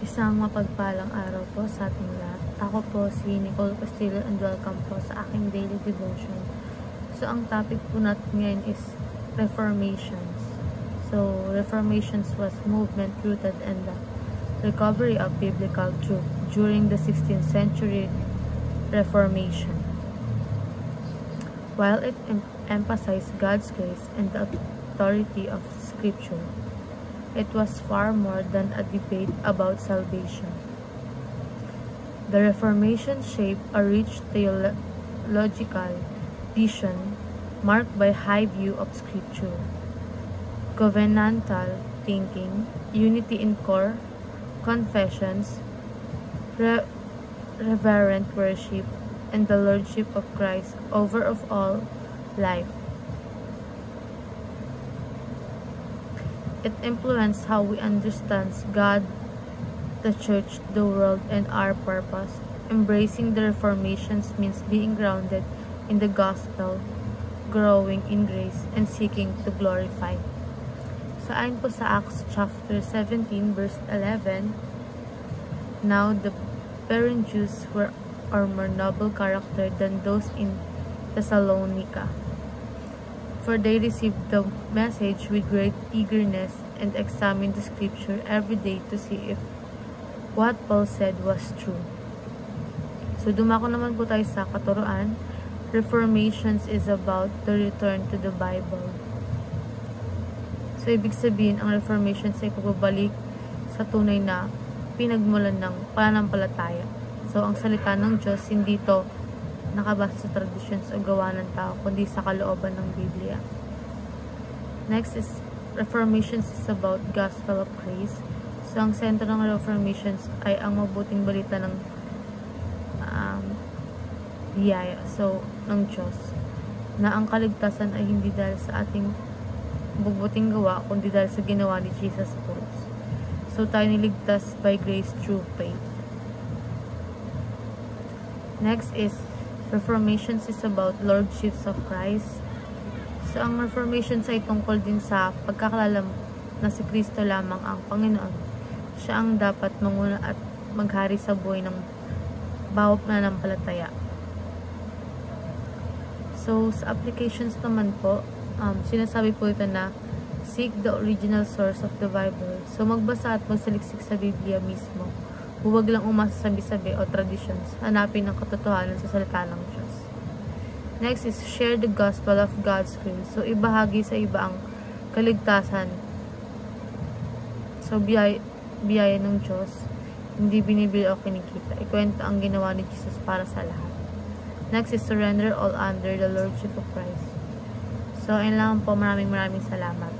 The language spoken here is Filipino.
Isang mapagpalang araw po sa ating lahat. Ako po si Nicole Castillo and welcome po sa aking daily devotion. So, ang topic po natin ngayon is Reformations. So, Reformations was movement rooted in the recovery of biblical truth during the 16th century Reformation. While it emphasized God's grace and the authority of Scripture, it was far more than a debate about salvation. The Reformation shaped a rich theological vision marked by high view of Scripture, covenantal thinking, unity in core confessions, reverent worship, and the Lordship of Christ over of all life. It influenced how we understand God, the church, the world, and our purpose. Embracing the Reformations means being grounded in the gospel, growing in grace, and seeking to glorify. So, ayon po sa Acts chapter 17 verse 11, now the Berean Jews were more noble character than those in Thessalonica, for they received the message with great eagerness and examined the scripture every day to see if what Paul said was true. So, dumako naman po tayo sa katuruan. Reformations is about the return to the Bible. So, ibig sabihin, ang Reformations ay pagbabalik sa tunay na pinagmulan ng pananampalataya. So, ang salita ng Diyos, hindi to nakabasa sa traditions o gawa ng tao, kundi sa kalooban ng Biblia. Next is, Reformations is about Gospel of Grace. So, ang sentro ng Reformations ay ang mabuting balita ng biyaya, so, ng Diyos, na ang kaligtasan ay hindi dahil sa ating mabubuting gawa, kundi dahil sa ginawa ni Jesus Christ. So, tayo niligtas by grace through faith. Next is, Reformations is about Lordships of Christ. So, ang Reformations ay tungkol din sa pagkakalalam na si Kristo lamang ang Panginoon. Siya ang dapat manguna at maghari sa buhay ng bawat mananampalataya. So, sa applications naman po, sinasabi po ito na seek the original source of the Bible. So, magbasa at magsaliksik sa Biblia mismo. Huwag lang umasa sa sabi-sabi o traditions. Hanapin ang katotohanan sa salita ng Diyos. Next is share the gospel of God's grace. So, ibahagi sa iba ang kaligtasan. So, biyaya ng Diyos. Hindi binibili o kinikita. Ikwento ang ginawa ni Jesus para sa lahat. Next is surrender all under the Lordship of Christ. So, ayun lang po. Maraming salamat.